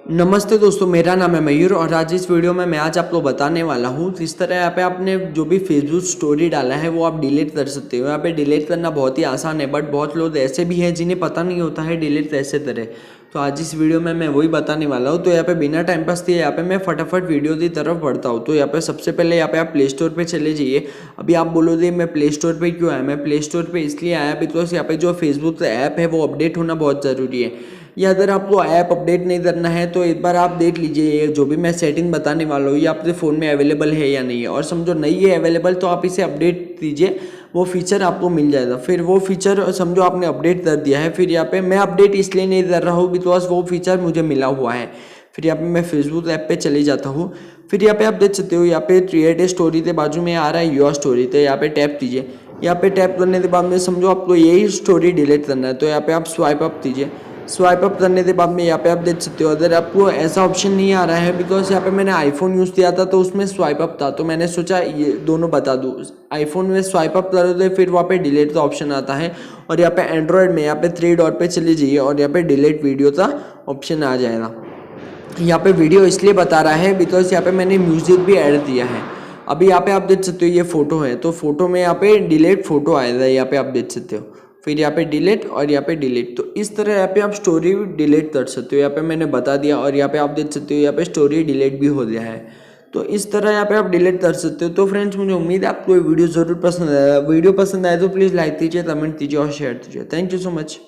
नमस्ते दोस्तों, मेरा नाम है मयूर और आज इस वीडियो में मैं आज आपको बताने वाला हूँ किस तरह यहाँ पे आपने जो भी फेसबुक स्टोरी डाला है वो आप डिलीट कर सकते हो। यहाँ पे डिलीट करना बहुत ही आसान है, बट बहुत लोग ऐसे भी हैं जिन्हें पता नहीं होता है डिलीट कैसे करें। तो आज इस वीडियो में मैं वही बताने वाला हूँ। तो यहाँ पे बिना टाइम पास किए यहाँ पे मैं फटाफट वीडियो की तरफ बढ़ता हूँ। तो यहाँ पे सबसे पहले यहाँ पे आप प्ले स्टोर पर चले जाइए। अभी आप बोलोगे मैं प्ले स्टोर पर क्यों आया, मैं प्ले स्टोर पर इसलिए आया बिकॉज यहाँ पे जो फेसबुक ऐप है वो अपडेट होना बहुत ज़रूरी है। या अगर आपको ऐप अपडेट नहीं करना है तो एक बार आप देख लीजिए ये जो भी मैं सेटिंग बताने वाला हूँ ये आपके फ़ोन में अवेलेबल है या नहीं है, और समझो नहीं है अवेलेबल तो आप इसे अपडेट कीजिए, वो फीचर आपको मिल जाएगा। फिर वो फीचर समझो आपने अपडेट कर दिया है, फिर यहाँ पे मैं अपडेट इसलिए नहीं कर रहा हूँ बिकॉज वो फीचर मुझे मिला हुआ है। फिर यहाँ पे मैं फेसबुक ऐप पे चले जाता हूँ। फिर यहाँ पे आप देख सकते हो यहाँ पे क्रिएट ए स्टोरी के बाजू में आ रहा है योर स्टोरी, तो यहाँ पे टैप कीजिए। यहाँ पे टैप करने के बाद में समझो आपको यही स्टोरी डिलीट करना है, तो यहाँ पे आप स्वाइप अप कीजिए। स्वाइप अप करने के बाद में यहाँ पे आप देख सकते हो अगर आपको ऐसा ऑप्शन नहीं आ रहा है बिकॉज यहाँ पे मैंने आईफोन यूज़ किया था तो उसमें स्वाइप अप था, तो मैंने सोचा ये दोनों बता दूँ। आईफोन में स्वाइप अप करो तो फिर वहाँ पे डिलीट का ऑप्शन आता है, और यहाँ पे एंड्रॉयड में यहाँ पे थ्री डॉट पे चली जाइए और यहाँ पे डिलीट वीडियो का ऑप्शन आ जाएगा। यहाँ पे वीडियो इसलिए बता रहा है बिकॉज यहाँ पे मैंने म्यूजिक भी ऐड दिया है। अभी यहाँ पे आप देख सकते हो ये फोटो है, तो फोटो में यहाँ पे डिलीट फोटो आएगा, यहाँ पे आप देख सकते हो। फिर यहाँ पे डिलीट और यहाँ पे डिलीट, तो इस तरह यहाँ पे आप स्टोरी डिलीट कर सकते हो। यहाँ पे मैंने बता दिया और यहाँ पे आप देख सकते हो यहाँ पे स्टोरी डिलीट भी हो गया है। तो इस तरह यहाँ पे आप डिलीट कर सकते हो। तो फ्रेंड्स मुझे उम्मीद है आपको ये वीडियो ज़रूर पसंद आएगा। वीडियो पसंद आए तो प्लीज़ लाइक कीजिए, कमेंट कीजिए और शेयर कीजिए। Thank you so much.